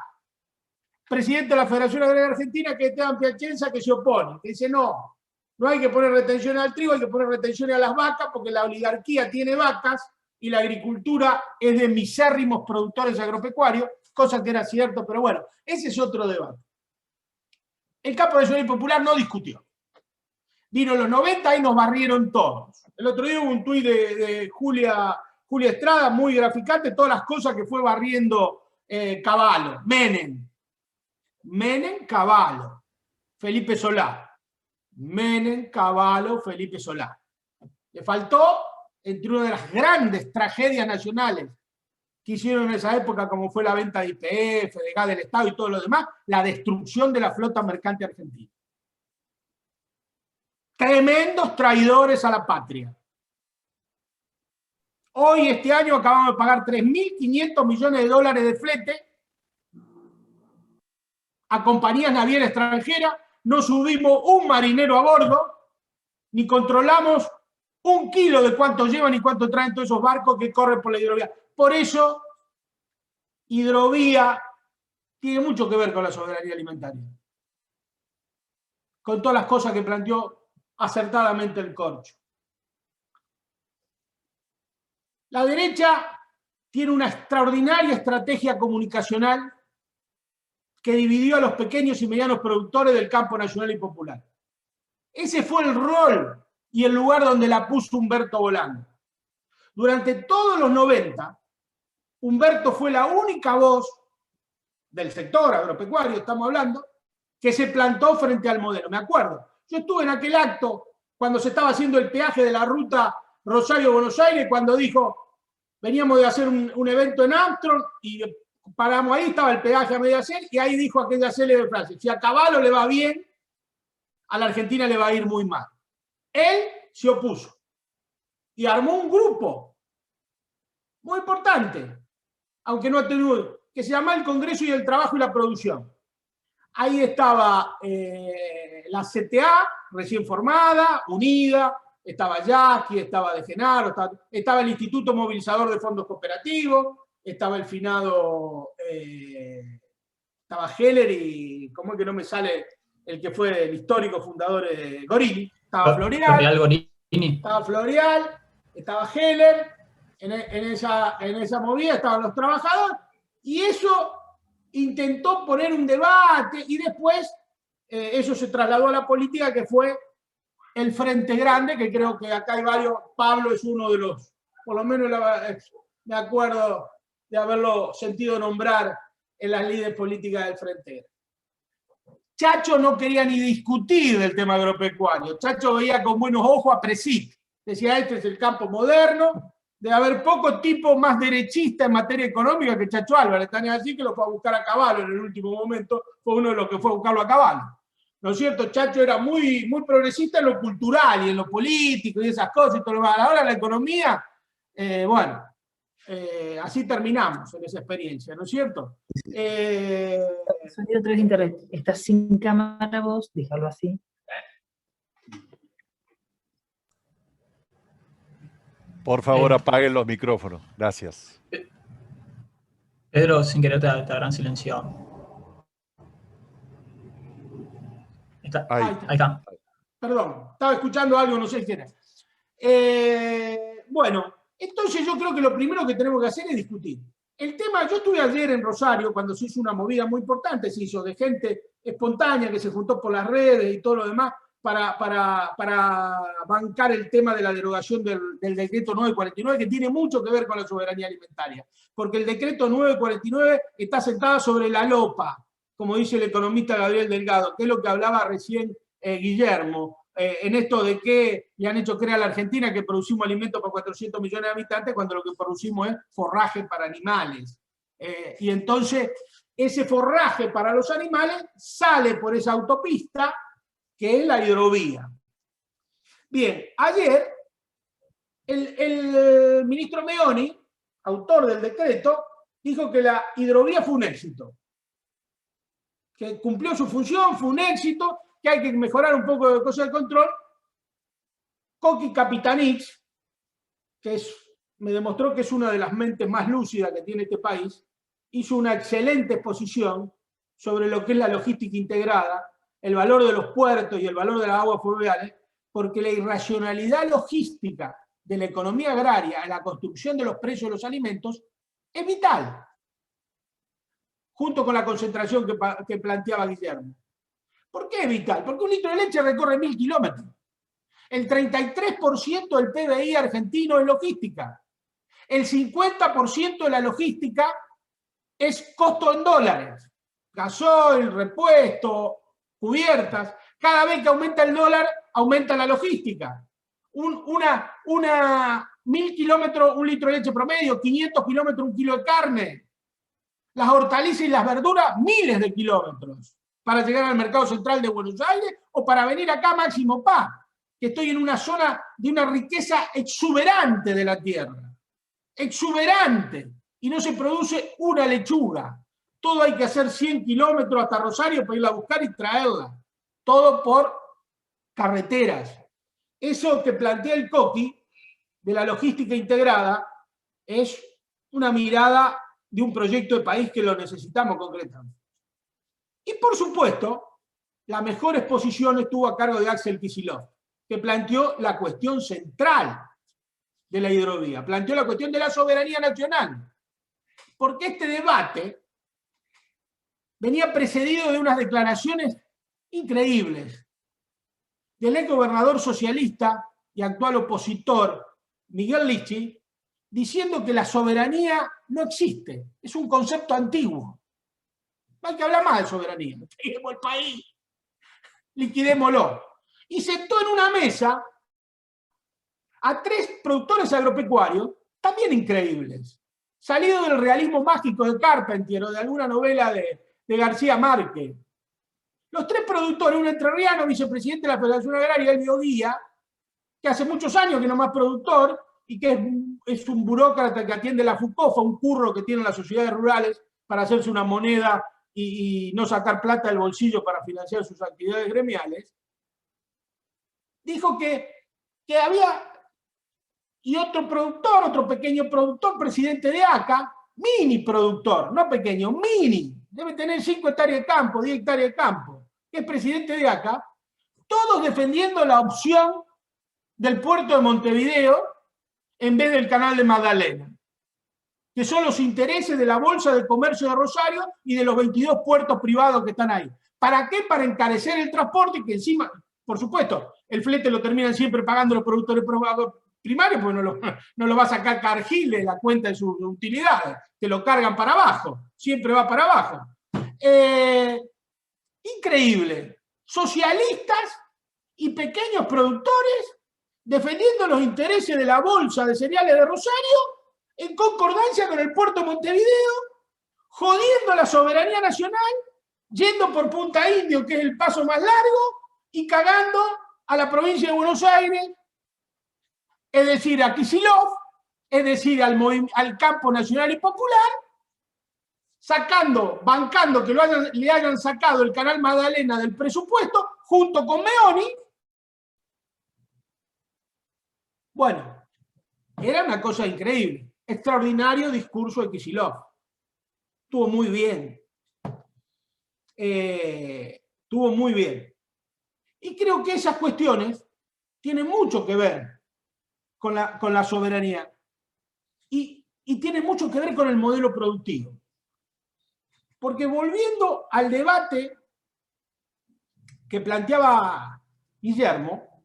presidente de la Federación Agraria Argentina, que es Esteban Piacenza, que se opone, que dice no hay que poner retenciones al trigo, hay que poner retenciones a las vacas, porque la oligarquía tiene vacas y la agricultura es de misérrimos productores agropecuarios, cosas que era cierto, pero bueno, ese es otro debate. El campo nacional y popular no discutió. Vino los 90 y nos barrieron todos. El otro día hubo un tuit de Julia Estrada, muy graficante, todas las cosas que fue barriendo Cavallo, Menem, Cavallo, Felipe Solá. Menem, Cavallo, Felipe Solá. Le faltó, entre una de las grandes tragedias nacionales que hicieron en esa época, como fue la venta de YPF, de gas del Estado y todo lo demás, la destrucción de la flota mercante argentina. Tremendos traidores a la patria. Hoy, este año, acabamos de pagar 3.500 millones de dólares de flete a compañías navieras extranjeras, no subimos un marinero a bordo, ni controlamos 1 kilo de cuánto llevan y cuánto traen todos esos barcos que corren por la hidrovía. Por eso, hidrovía tiene mucho que ver con la soberanía alimentaria. Con todas las cosas que planteó acertadamente el Corcho. La derecha tiene una extraordinaria estrategia comunicacional que dividió a los pequeños y medianos productores del campo nacional y popular. Ese fue el rol y el lugar donde la puso Humberto Bolaño. Durante todos los 90, Humberto fue la única voz del sector agropecuario, estamos hablando, que se plantó frente al modelo. Me acuerdo, yo estuve en aquel acto cuando se estaba haciendo el peaje de la ruta Rosario-Buenos Aires, cuando dijo, veníamos de hacer un evento en Armstrong y paramos ahí, estaba el peaje a media hacer, y ahí dijo aquella célebre frase, si a Cavallo le va bien, a la Argentina le va a ir muy mal. Él se opuso y armó un grupo muy importante, aunque no atenúe, que se llama el Congreso y el Trabajo y la Producción. Ahí estaba la CTA, recién formada, unida, estaba Yaqui, estaba De Genaro, estaba el Instituto Movilizador de Fondos Cooperativos, estaba el finado, estaba Heller y, ¿cómo es que no me sale el que fue el histórico fundador de Gorini? Estaba Floreal, estaba Floreal, estaba Heller, en esa movida estaban los trabajadores, y eso intentó poner un debate, y después eso se trasladó a la política, que fue el Frente Grande, que creo que acá hay varios, Pablo es uno de los, por lo menos me acuerdo de haberlo sentido nombrar en las líderes políticas del Frente Grande. Chacho no quería ni discutir del tema agropecuario. Chacho veía con buenos ojos a Presit. Decía, este es el campo moderno, de haber poco tipo más derechista en materia económica que Chacho Álvarez. Tan así que lo fue a buscar a Cavallo en el último momento, fue uno de los que fue a buscarlo a Cavallo. ¿No es cierto? Chacho era muy, muy progresista en lo cultural y en lo político y esas cosas y todo lo demás. Ahora la economía, bueno, así terminamos en esa experiencia, ¿no es cierto? Sonido 3 de internet. Estás sin cámara vos, déjalo así. Por favor, apaguen los micrófonos. Gracias. Pedro, sin querer te habrán silenciado. Ahí está. Perdón, estaba escuchando algo, no sé qué era. Bueno, entonces yo creo que lo primero que tenemos que hacer es discutir. El tema, yo estuve ayer en Rosario cuando se hizo una movida muy importante, se hizo de gente espontánea que se juntó por las redes y todo lo demás para bancar el tema de la derogación del decreto 949, que tiene mucho que ver con la soberanía alimentaria, porque el decreto 949 está sentado sobre la lopa, como dice el economista Gabriel Delgado, que es lo que hablaba recién Guillermo, en esto de que le han hecho creer a la Argentina que producimos alimentos para 400 millones de habitantes, cuando lo que producimos es forraje para animales. Y entonces, ese forraje para los animales sale por esa autopista, que es la hidrovía. Bien, ayer, el ministro Meoni, autor del decreto, dijo que la hidrovía fue un éxito, que cumplió su función, fue un éxito, que hay que mejorar un poco de cosas de control. Coqui Capitanich, que me demostró que es una de las mentes más lúcidas que tiene este país, hizo una excelente exposición sobre lo que es la logística integrada, el valor de los puertos y el valor de las aguas fluviales, porque la irracionalidad logística de la economía agraria en la construcción de los precios de los alimentos es vital. junto con la concentración que planteaba Guillermo. ¿Por qué es vital? Porque un litro de leche recorre 1000 kilómetros. El 33% del PBI argentino es logística. El 50% de la logística es costo en dólares. Gasoil, repuesto, cubiertas. Cada vez que aumenta el dólar, aumenta la logística. 1000 kilómetros, un litro de leche promedio, 500 kilómetros, un kilo de carne. Las hortalizas y las verduras, miles de kilómetros para llegar al mercado central de Buenos Aires o para venir acá a Máximo Paz, que estoy en una zona de una riqueza exuberante de la tierra. Exuberante. Y no se produce una lechuga. Todo hay que hacer 100 kilómetros hasta Rosario para irla a buscar y traerla. Todo por carreteras. Eso que plantea el Coqui de la logística integrada es una mirada de un proyecto de país que lo necesitamos concretamente. Y por supuesto, la mejor exposición estuvo a cargo de Axel Kicillof, que planteó la cuestión central de la hidrovía, planteó la cuestión de la soberanía nacional. Porque este debate venía precedido de unas declaraciones increíbles del ex gobernador socialista y actual opositor Miguel Lichi, diciendo que la soberanía no existe, es un concepto antiguo. No hay que hablar más de soberanía, entreguemos el país, liquidémoslo. Y sentó en una mesa a 3 productores agropecuarios, también increíbles, salidos del realismo mágico de Carpentier o de alguna novela de García Márquez. Los 3 productores, un entrerriano, vicepresidente de la Federación Agraria, Elvio Díaz, que hace muchos años que no más productor y que es un burócrata que atiende la FUCOFA, un curro que tienen las sociedades rurales para hacerse una moneda y no sacar plata del bolsillo para financiar sus actividades gremiales, dijo que había, y otro productor, otro pequeño productor, presidente de ACA, mini productor, no pequeño, mini, debe tener 5 hectáreas de campo, 10 hectáreas de campo, que es presidente de ACA, todos defendiendo la opción del puerto de Montevideo en vez del canal de Magdalena, que son los intereses de la Bolsa de Comercio de Rosario y de los 22 puertos privados que están ahí. ¿Para qué? Para encarecer el transporte, que encima, por supuesto, el flete lo terminan siempre pagando los productores primarios, porque no lo va a sacar Cargill de la cuenta de sus utilidades, que lo cargan para abajo, siempre va para abajo. Increíble. Socialistas y pequeños productores defendiendo los intereses de la Bolsa de Cereales de Rosario en concordancia con el puerto de Montevideo, jodiendo la soberanía nacional, yendo por Punta Indio, que es el paso más largo, y cagando a la provincia de Buenos Aires, es decir, a Kicillof, es decir, al campo nacional y popular, bancando que le hayan sacado el canal Magdalena del presupuesto, junto con Meoni. Bueno, era una cosa increíble. Extraordinario discurso de Kicillof. Estuvo muy bien. Estuvo muy bien. Y creo que esas cuestiones tienen mucho que ver con la soberanía. Y tienen mucho que ver con el modelo productivo. Porque volviendo al debate que planteaba Guillermo,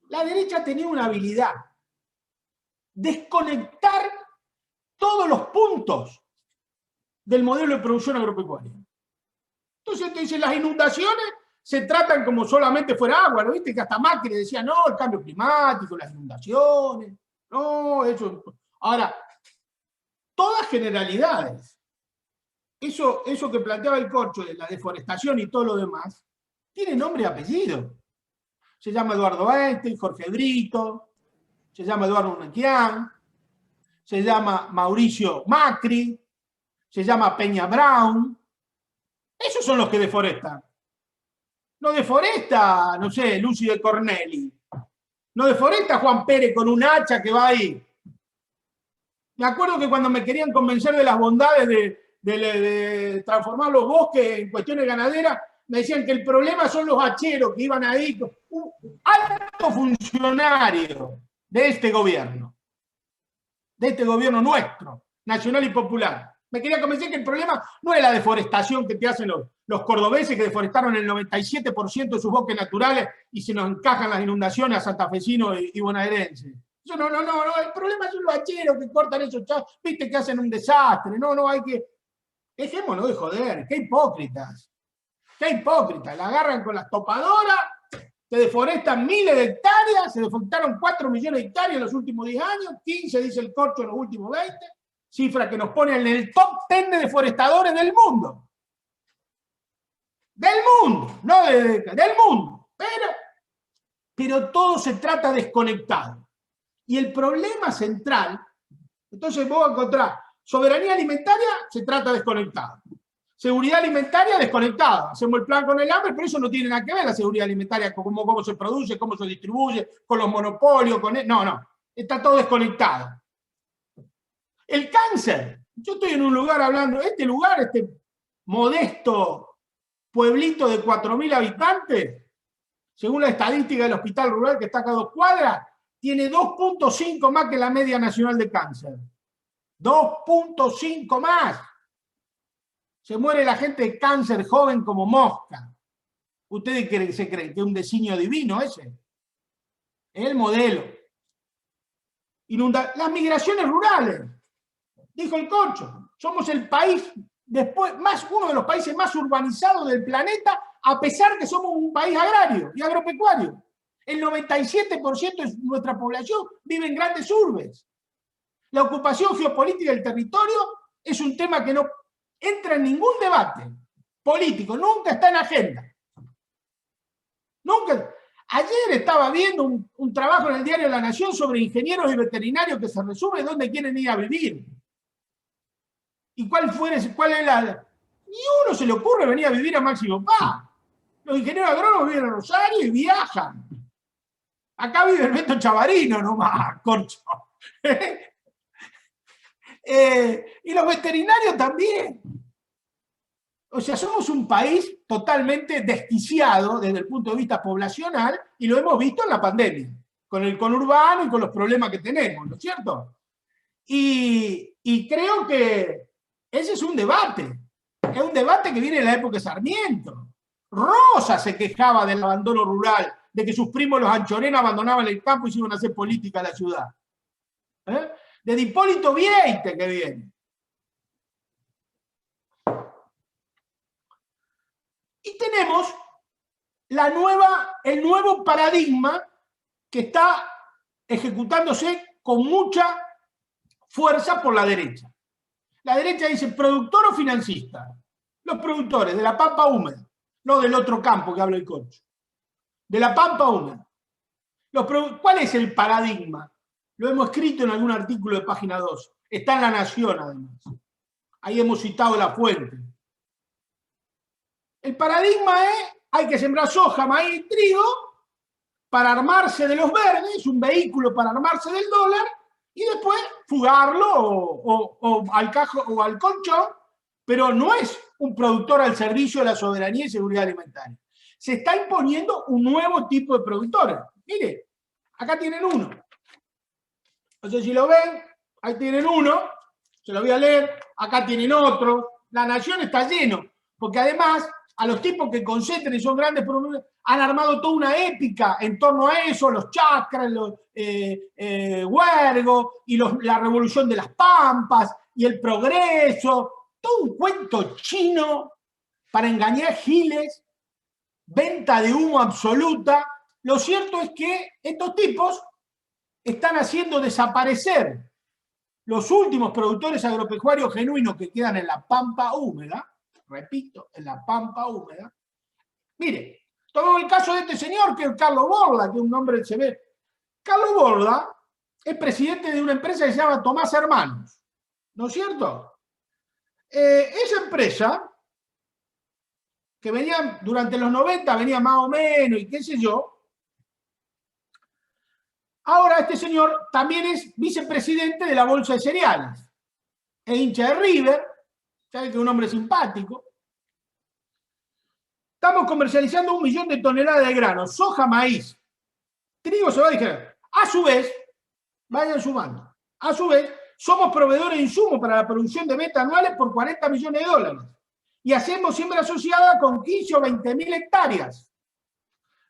la derecha tenía una habilidad: desconectar todos los puntos del modelo de producción agropecuaria. Entonces te dicen, las inundaciones se tratan como solamente fuera agua, ¿no viste? Que hasta Macri decía, no, el cambio climático, las inundaciones, no, eso. Ahora, todas generalidades. Eso que planteaba el Corcho de la deforestación y todo lo demás, tiene nombre y apellido. Se llama Eduardo Einstein, Jorge Brito, se llama Eduardo Unanquian, se llama Mauricio Macri, se llama Peña Brown. Esos son los que deforestan. No deforesta, no sé, Lucy de Corneli. No deforesta Juan Pérez con un hacha que va ahí. Me acuerdo que cuando me querían convencer de las bondades de transformar los bosques en cuestiones ganaderas, me decían que el problema son los hacheros que iban ahí. Un alto funcionario de este gobierno nuestro, nacional y popular, Me quería convencer que el problema no es la deforestación que te hacen los cordobeses, que deforestaron el 97% de sus bosques naturales y se nos encajan las inundaciones a santafesinos y bonaerenses. Eso no, el problema son los hacheros que cortan esos chavos, viste que hacen un desastre, hay que... Dejémonos de joder, qué hipócritas, la agarran con las topadoras, se deforestan miles de hectáreas, se deforestaron 4 millones de hectáreas en los últimos 10 años, 15 dice el Corcho en los últimos 20, cifra que nos pone en el top 10 de deforestadores del mundo. Del mundo, no del mundo. Pero todo se trata desconectado. Y el problema central, entonces vos vas a encontrar soberanía alimentaria, se trata desconectado. Seguridad alimentaria, desconectada. Hacemos el plan con el hambre, pero eso no tiene nada que ver la seguridad alimentaria con cómo se produce, cómo se distribuye, con los monopolios, no. Está todo desconectado. El cáncer. Yo estoy en un lugar hablando, este modesto pueblito de 4.000 habitantes, según la estadística del hospital rural que está acá a 2 cuadras, tiene 2.5 más que la media nacional de cáncer. 2.5 más. Se muere la gente de cáncer joven como mosca. ¿Ustedes se creen que es un designio divino ese? Es el modelo. Las migraciones rurales. Dijo el Corcho, somos el país uno de los países más urbanizados del planeta, a pesar que somos un país agrario y agropecuario. El 97% de nuestra población vive en grandes urbes. La ocupación geopolítica del territorio es un tema que no entra en ningún debate político, nunca está en agenda. Nunca. Ayer estaba viendo un trabajo en el diario La Nación sobre ingenieros y veterinarios que se resume dónde quieren ir a vivir. ¿Y cuál es la...? Ni uno se le ocurre venir a vivir a Máximo Paz. Los ingenieros agrónomos viven en Rosario y viajan. Acá vive el Beto Chavarino nomás, Corcho. Y los veterinarios también. O sea, somos un país totalmente desquiciado desde el punto de vista poblacional y lo hemos visto en la pandemia, con el conurbano y con los problemas que tenemos, ¿no es cierto? Y creo que ese es un debate que viene de la época de Sarmiento. Rosa se quejaba del abandono rural, de que sus primos los anchorenos abandonaban el campo y se iban a hacer política a la ciudad. De Hipólito Vieite que viene. Y tenemos el nuevo paradigma que está ejecutándose con mucha fuerza por la derecha. La derecha dice productor o financista. Los productores de la pampa húmeda, no del otro campo que habla el Corcho. De la pampa húmeda. ¿Cuál es el paradigma? Lo hemos escrito en algún artículo de página 2. Está en La Nación, además. Ahí hemos citado la fuente. El paradigma es, hay que sembrar soja, maíz y trigo para armarse de los verdes, un vehículo para armarse del dólar, y después fugarlo o al colchón, pero no es un productor al servicio de la soberanía y seguridad alimentaria. Se está imponiendo un nuevo tipo de productores. Mire, acá tienen uno. No sé si lo ven, ahí tienen uno, se lo voy a leer, acá tienen otro. La Nación está lleno, porque además a los tipos que concentran y son grandes problemas, han armado toda una épica en torno a eso, los chakras, los huergos, y la revolución de las pampas, y el progreso, todo un cuento chino para engañar giles, venta de humo absoluta. Lo cierto es que estos tipos están haciendo desaparecer los últimos productores agropecuarios genuinos que quedan en la pampa húmeda, repito, en la pampa húmeda. Mire, tomemos el caso de este señor, que es Carlos Borda, que es un nombre se ve. Carlos Borda es presidente de una empresa que se llama Tomás Hermanos, ¿no es cierto? Esa empresa, que venía durante los 90, venía más o menos, y qué sé yo. Ahora este señor también es vicepresidente de la Bolsa de Cereales. Es hincha de River, sabe que es un hombre simpático. Estamos comercializando 1 millón de toneladas de grano, soja, maíz, trigo, se va a dejar. A su vez, vayan sumando, a su vez, Somos proveedores de insumos para la producción de beta anuales por 40 millones de dólares. Y hacemos siembra asociada con 15 o 20.000 hectáreas.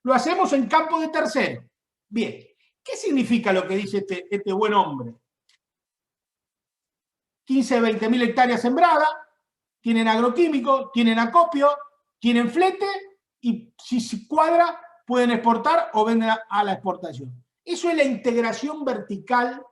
Lo hacemos en campo de tercero. Bien, ¿qué significa lo que dice este buen hombre? 15 o 20.000 hectáreas sembradas, tienen agroquímicos, tienen acopio, tienen flete y si se cuadra pueden exportar o vender a la exportación. Eso es la integración vertical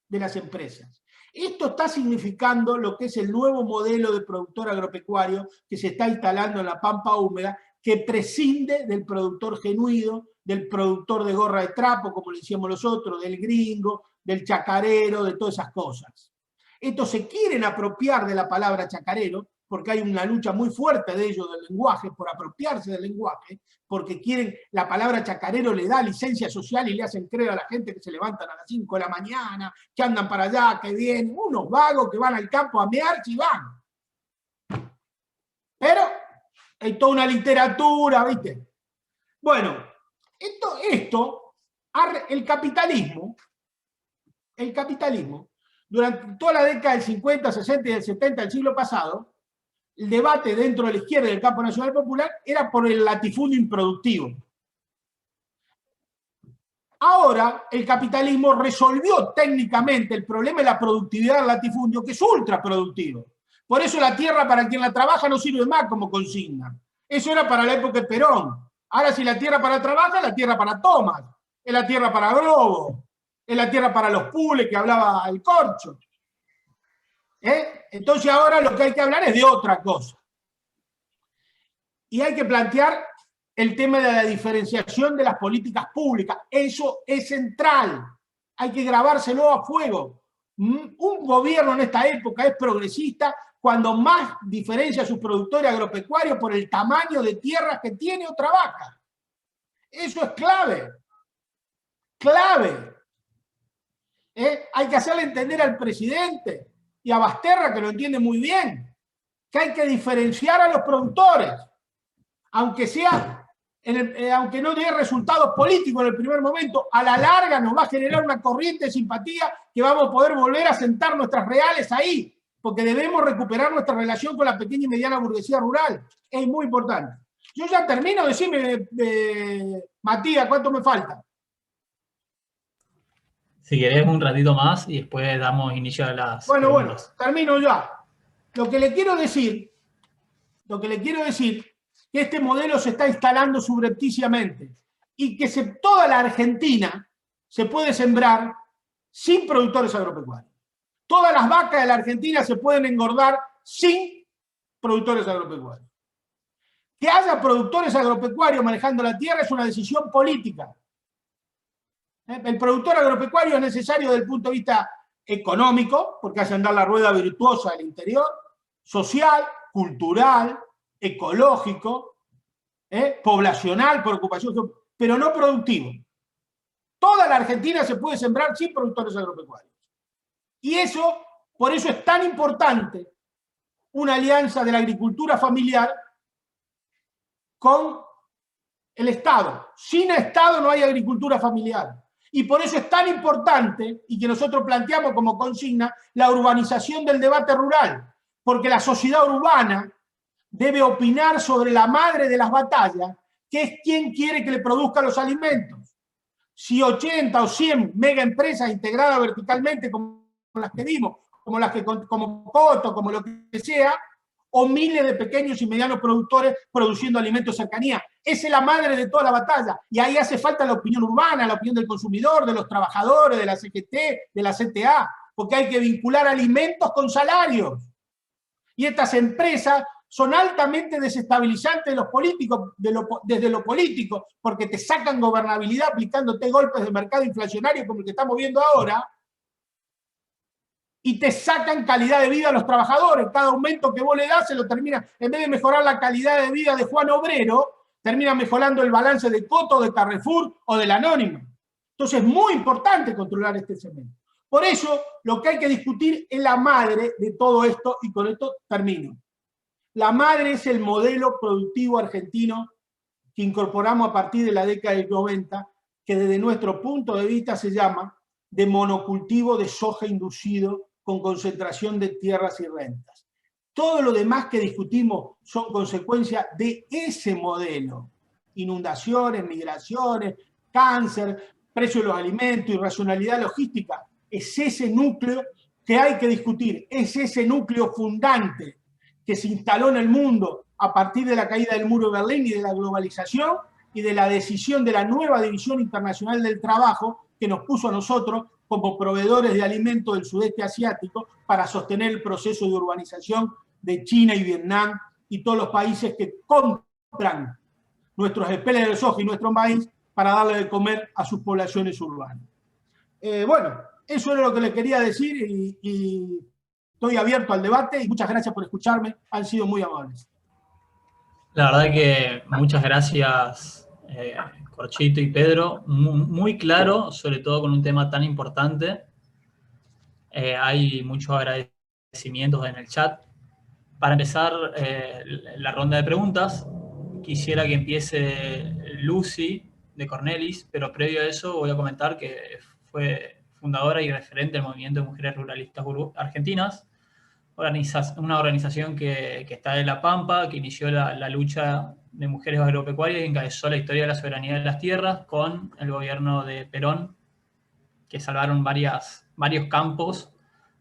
de las empresas. Esto está significando lo que es el nuevo modelo de productor agropecuario que se está instalando en la pampa húmeda, que prescinde del productor genuino, del productor de gorra de trapo, como le decíamos los otros, del gringo, del chacarero, de todas esas cosas. Estos se quieren apropiar de la palabra chacarero, porque hay una lucha muy fuerte de ellos del lenguaje, por apropiarse del lenguaje, porque quieren, la palabra chacarero le da licencia social y le hacen creer a la gente que se levantan a las 5 de la mañana, que andan para allá, que vienen, unos vagos que van al campo a mear y van. Pero hay toda una literatura, ¿viste? Bueno, el capitalismo, durante toda la década del 50, 60 y del 70 del siglo pasado, el debate dentro de la izquierda y del campo nacional popular era por el latifundio improductivo. Ahora, el capitalismo resolvió técnicamente el problema de la productividad del latifundio, que es ultraproductivo. Por eso la tierra para quien la trabaja no sirve más como consigna. Eso era para la época de Perón. Ahora, si la tierra para trabaja, es la tierra para Tomás, es la tierra para Globo, es la tierra para los pules que hablaba el Corcho. Entonces ahora lo que hay que hablar es de otra cosa. Y hay que plantear el tema de la diferenciación de las políticas públicas. Eso es central. Hay que grabárselo a fuego. Un gobierno en esta época es progresista cuando más diferencia a sus productores agropecuarios por el tamaño de tierras que tiene o trabaja. Eso es clave. Clave. Hay que hacerle entender al presidente y a Basterra, que lo entiende muy bien, que hay que diferenciar a los productores, aunque no dé resultados políticos en el primer momento, a la larga nos va a generar una corriente de simpatía que vamos a poder volver a sentar nuestras reales ahí, porque debemos recuperar nuestra relación con la pequeña y mediana burguesía rural. Es muy importante. Yo ya termino, decime, Matías, ¿cuánto me falta? Si querés un ratito más y después damos inicio a las Bueno, preguntas. termino ya. Lo que le quiero decir, que este modelo se está instalando subrepticiamente y que toda la Argentina se puede sembrar sin productores agropecuarios. Todas las vacas de la Argentina se pueden engordar sin productores agropecuarios. Que haya productores agropecuarios manejando la tierra es una decisión política. El productor agropecuario es necesario desde el punto de vista económico, porque hace andar la rueda virtuosa del interior, social, cultural, ecológico, poblacional, por ocupación, pero no productivo. Toda la Argentina se puede sembrar sin productores agropecuarios. Y por eso es tan importante una alianza de la agricultura familiar con el Estado. Sin Estado no hay agricultura familiar. Y por eso es tan importante, y que nosotros planteamos como consigna, la urbanización del debate rural. Porque la sociedad urbana debe opinar sobre la madre de las batallas, que es quien quiere que le produzca los alimentos. Si 80 o 100 mega empresas integradas verticalmente, como las que vimos, como Coto, como lo que sea, o miles de pequeños y medianos productores produciendo alimentos de cercanía. Esa es la madre de toda la batalla. Y ahí hace falta la opinión urbana, la opinión del consumidor, de los trabajadores, de la CGT, de la CTA, porque hay que vincular alimentos con salarios. Y estas empresas son altamente desestabilizantes de los políticos, desde lo político, porque te sacan gobernabilidad aplicándote golpes de mercado inflacionario como el que estamos viendo ahora, y te sacan calidad de vida a los trabajadores. Cada aumento que vos le das se lo termina, en vez de mejorar la calidad de vida de Juan Obrero, termina mejorando el balance de Coto, de Carrefour o del Anónimo. Entonces es muy importante controlar este segmento. Por eso lo que hay que discutir es la madre de todo esto, y con esto termino. La madre es el modelo productivo argentino que incorporamos a partir de la década del 90, que desde nuestro punto de vista se llama de monocultivo de soja inducido con concentración de tierras y rentas. Todo lo demás que discutimos son consecuencia de ese modelo. Inundaciones, migraciones, cáncer, precio de los alimentos, irracionalidad logística. Es ese núcleo que hay que discutir, es ese núcleo fundante que se instaló en el mundo a partir de la caída del muro de Berlín y de la globalización y de la decisión de la nueva División Internacional del Trabajo que nos puso a nosotros como proveedores de alimentos del sudeste asiático para sostener el proceso de urbanización de China y Vietnam y todos los países que compran nuestros espeles de soja y nuestro maíz para darle de comer a sus poblaciones urbanas. Bueno, eso era lo que les quería decir y estoy abierto al debate y muchas gracias por escucharme, han sido muy amables. La verdad que muchas gracias, Corchito y Pedro, muy claro, sobre todo con un tema tan importante. Hay muchos agradecimientos en el chat. Para empezar la ronda de preguntas, quisiera que empiece Lucy de Cornelis, pero previo a eso voy a comentar que fue fundadora y referente del Movimiento de Mujeres Ruralistas Argentinas, una organización que está en La Pampa, que inició la lucha de mujeres agropecuarias y encabezó la historia de la soberanía de las tierras con el gobierno de Perón, que salvaron varios campos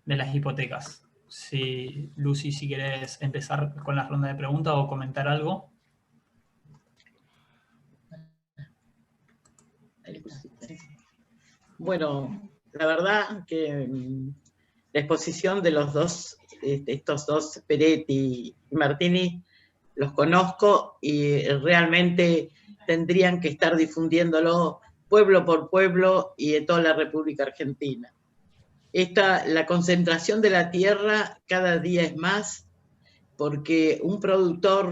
de las hipotecas. Si, Lucy, si quieres empezar con la ronda de preguntas o comentar algo. Bueno, la verdad que la exposición de los dos, estos dos, Peretti y Martini, los conozco y realmente tendrían que estar difundiéndolo pueblo por pueblo y en toda la República Argentina. La concentración de la tierra cada día es más, porque un productor,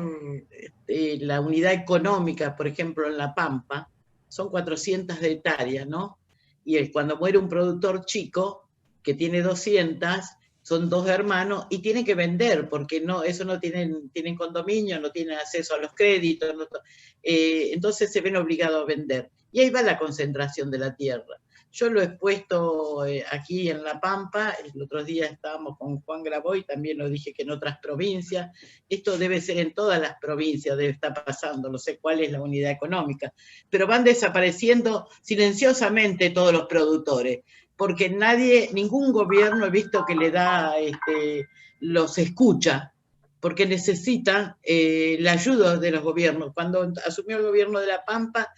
la unidad económica, por ejemplo, en La Pampa, son 400 de hectáreas, ¿no? Y cuando muere un productor chico, que tiene 200, son dos hermanos, y tienen que vender, porque eso no tienen condominio, no tienen acceso a los créditos, entonces se ven obligados a vender. Y ahí va la concentración de la tierra. Yo lo he expuesto aquí en La Pampa, el otro día estábamos con Juan Graboy, también lo dije que en otras provincias, esto debe ser en todas las provincias, debe estar pasando, no sé cuál es la unidad económica, pero van desapareciendo silenciosamente todos los productores, porque ningún gobierno he visto que le da, los escucha, porque necesitan la ayuda de los gobiernos. Cuando asumió el gobierno de La Pampa,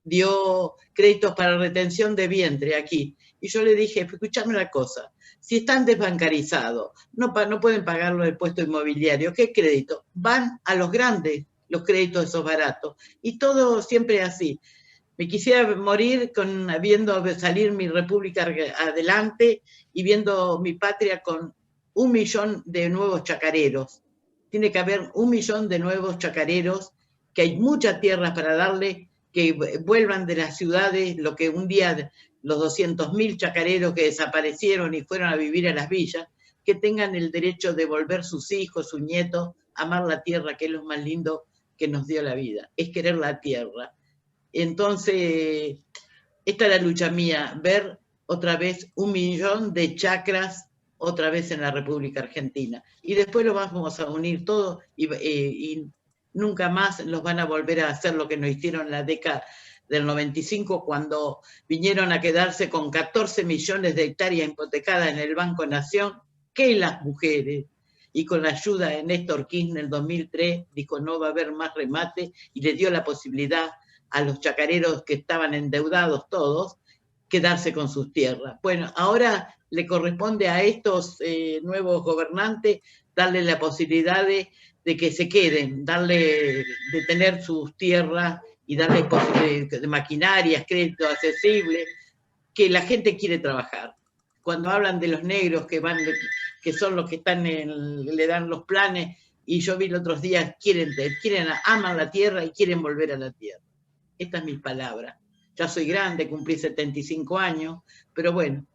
dio créditos para retención de vientre aquí. Y yo le dije, escúchame una cosa, si están desbancarizados, no pueden pagar los impuestos inmobiliarios, ¿qué crédito? Van a los grandes, los créditos esos baratos. Y todo siempre así. Me quisiera morir viendo salir mi república adelante y viendo mi patria con 1 millón de nuevos chacareros. Tiene que haber 1 millón de nuevos chacareros, que hay mucha tierra para darle, que vuelvan de las ciudades, lo que un día los 200.000 chacareros que desaparecieron y fueron a vivir a las villas, que tengan el derecho de volver sus hijos, sus nietos, a amar la tierra, que es lo más lindo que nos dio la vida, es querer la tierra. Entonces, esta es la lucha mía, ver otra vez 1 millón de chacras otra vez en la República Argentina. Y después lo vamos a unir todo y nunca más los van a volver a hacer lo que nos hicieron en la década del 95, cuando vinieron a quedarse con 14 millones de hectáreas hipotecadas en el Banco Nación, que las mujeres, y con la ayuda de Néstor Kirchner en el 2003, dijo no va a haber más remate, y le dio la posibilidad a los chacareros que estaban endeudados todos, quedarse con sus tierras. Bueno, ahora le corresponde a estos nuevos gobernantes darle la posibilidad de que se queden, de tener sus tierras y darle de maquinarias, crédito accesible, que la gente quiere trabajar. Cuando hablan de los negros que son los que están le dan los planes, y yo vi los otros días, aman la tierra y quieren volver a la tierra. Esta es mi palabra. Ya soy grande, cumplí 75 años, pero bueno,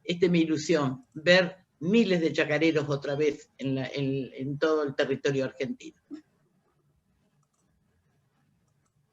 esta es mi ilusión, ver miles de chacareros otra vez en todo el territorio argentino.